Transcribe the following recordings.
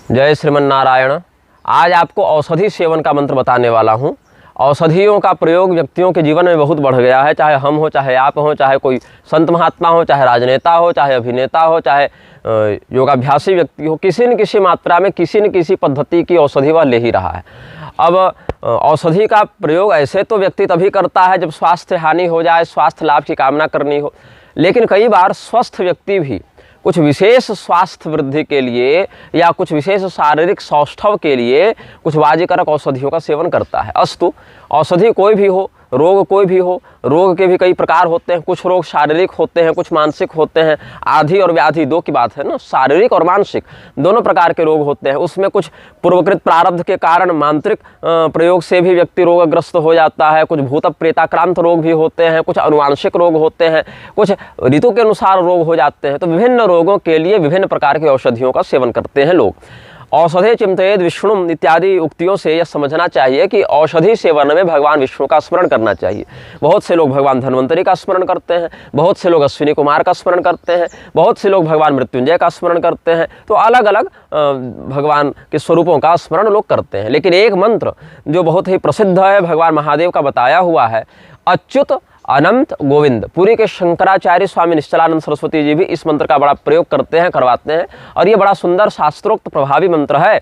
जय श्रीमन नारायण। आज आपको औषधि सेवन का मंत्र बताने वाला हूँ। औषधियों का प्रयोग व्यक्तियों के जीवन में बहुत बढ़ गया है, चाहे हम हो, चाहे आप हो, चाहे कोई संत महात्मा हो, चाहे राजनेता हो, चाहे अभिनेता हो, चाहे योगाभ्यासी व्यक्ति हो, किसी न किसी मात्रा में किसी न किसी पद्धति की औषधि वह ले ही रहा है। अब औषधि का प्रयोग ऐसे तो व्यक्ति तभी करता है जब स्वास्थ्य हानि हो जाए, स्वास्थ्य लाभ की कामना करनी हो, लेकिन कई बार स्वस्थ व्यक्ति भी कुछ विशेष स्वास्थ्य वृद्धि के लिए या कुछ विशेष शारीरिक सौष्ठव के लिए कुछ वाजिकारक औषधियों का सेवन करता है। अस्तु, औषधि कोई भी हो, रोग कोई भी हो, रोग के भी कई प्रकार होते हैं। कुछ रोग शारीरिक होते हैं, कुछ मानसिक होते हैं। आधि और व्याधि दो की बात है ना, शारीरिक और मानसिक दोनों प्रकार के रोग होते हैं। उसमें कुछ पूर्वकृत प्रारब्ध के कारण मांत्रिक प्रयोग से भी व्यक्ति रोगग्रस्त हो जाता है। कुछ भूत प्रेताक्रांत रोग भी होते हैं, कुछ अनुवांशिक रोग होते हैं, कुछ ऋतु के अनुसार रोग हो जाते हैं। तो विभिन्न रोगों के लिए विभिन्न प्रकार की औषधियों का सेवन करते हैं लोग। औषधे चिंतयेद विष्णु इत्यादि उक्तियों से यह समझना चाहिए कि औषधि सेवन में भगवान विष्णु का स्मरण करना चाहिए। बहुत से लोग भगवान धन्वंतरि का स्मरण करते हैं, बहुत से लोग अश्विनी कुमार का स्मरण करते हैं, बहुत से लोग भगवान मृत्युंजय का स्मरण करते हैं। तो अलग अलग भगवान के स्वरूपों का स्मरण लोग करते हैं। लेकिन एक मंत्र जो बहुत ही प्रसिद्ध है, भगवान महादेव का बताया हुआ है, अच्युत अनंत गोविंद। पुरी के शंकराचार्य स्वामी निश्चलानंद सरस्वती जी भी इस मंत्र का बड़ा प्रयोग करते हैं, करवाते हैं, और ये बड़ा सुंदर शास्त्रोक्त प्रभावी मंत्र है।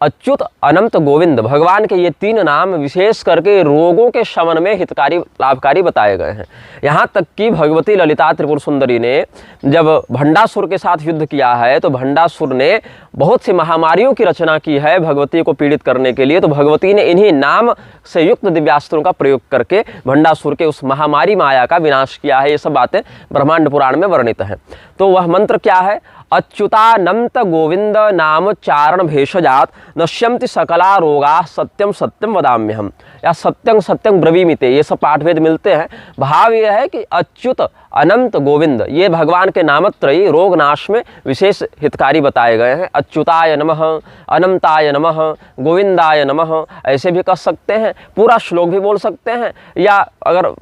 अच्युत अनंत गोविंद, भगवान के ये तीन नाम विशेष करके रोगों के शमन में हितकारी लाभकारी बताए गए हैं। यहाँ तक कि भगवती ललिता त्रिपुर सुंदरी ने जब भंडासुर के साथ युद्ध किया है तो भंडासुर ने बहुत सी महामारियों की रचना की है भगवती को पीड़ित करने के लिए। तो भगवती ने इन्हीं नाम से युक्त दिव्यास्त्रों का प्रयोग करके भंडासुर के उस महामारी माया का विनाश किया है। ये सब बातें ब्रह्मांड पुराण में वर्णित हैं। तो वह मंत्र क्या है? अच्युतानंत गोविंद नाम चारण भेषजात नश्यन्ति सकला रोगा सत्यम सत्यम वदाम्यहम्, या सत्यं सत्यं ब्रवीमिते, ये सब पाठभेद मिलते हैं। भाव यह है कि अच्युत अनंत गोविंद ये भगवान के नामत्रयी रोग नाश में विशेष हितकारी बताए गए हैं। अच्युताय नमः, अनंताय नमः, गोविंदाय नमः, ऐसे भी कह सकते हैं। पूरा श्लोक भी बोल सकते हैं, या अगर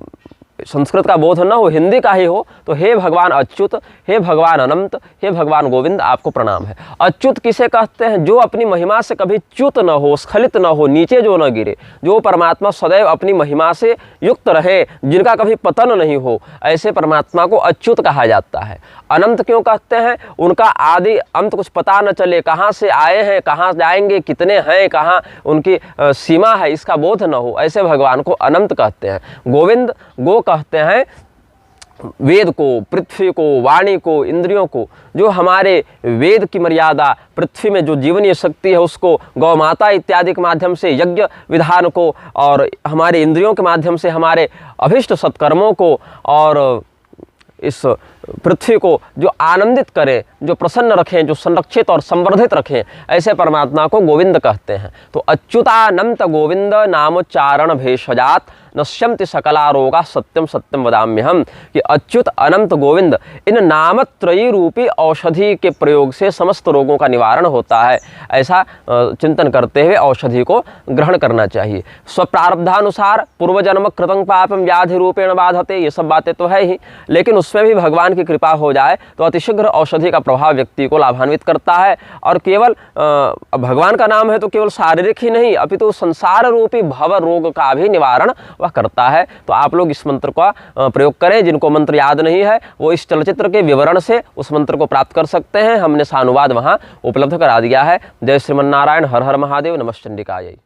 संस्कृत का बोध न हो, हिंदी का ही हो, तो हे भगवान अच्युत, हे भगवान अनंत, हे भगवान गोविंद, आपको प्रणाम है। अच्युत किसे कहते हैं? जो अपनी महिमा से कभी च्युत न हो, स्खलित न हो, नीचे जो न गिरे, जो परमात्मा सदैव अपनी महिमा से युक्त रहे, जिनका कभी पतन नहीं हो, ऐसे परमात्मा को अच्युत कहा जाता है। अनंत क्यों कहते हैं? उनका आदि अंत कुछ पता न चले, कहाँ से आए हैं, कहाँ जाएंगे, कितने हैं, कहाँ उनकी सीमा है, इसका बोध न हो, ऐसे भगवान को अनंत कहते हैं। गोविंद, गो कहते हैं वेद को, पृथ्वी को, वाणी को, इंद्रियों को। जो हमारे वेद की मर्यादा, पृथ्वी में जो जीवनीय शक्ति है उसको, गौ माता इत्यादि के माध्यम से यज्ञ विधान को, और हमारे इंद्रियों के माध्यम से हमारे अभिष्ट सत्कर्मों को, और इस पृथ्वी को जो आनंदित करें, जो प्रसन्न रखें, जो संरक्षित और संवर्धित रखें, ऐसे परमात्मा को गोविंद कहते हैं। तो अच्युतानंत गोविंद नामोच्चारण भेषजात नश्यन्ति सकला रोगा सत्यम सत्यम वदाम्यहम्, कि अच्युत अनंत गोविंद इन नामत्रयी रूपी औषधि के प्रयोग से समस्त रोगों का निवारण होता है। ऐसा चिंतन करते हुए औषधि को ग्रहण करना चाहिए। स्वप्रारब्धानुसार पूर्वजन्म कृतं पापम व्याधि रूपेण बाधते, ये सब बातें तो है ही, लेकिन उसमें भी भगवान की कृपा हो जाए तो अतिशीघ्र औषधि का प्रभाव व्यक्ति को लाभान्वित करता है। और केवल भगवान का नाम है तो केवल शारीरिक ही नहीं, अपितु संसार रूपी भव रोग का भी निवारण वह करता है। तो आप लोग इस मंत्र का प्रयोग करें। जिनको मंत्र याद नहीं है वो इस चलचित्र के विवरण से उस मंत्र को प्राप्त कर सकते हैं। हमने सानुवाद वहाँ उपलब्ध करा दिया है। जय श्रीमन नारायण, हर हर महादेव, नमः चंडिकायै।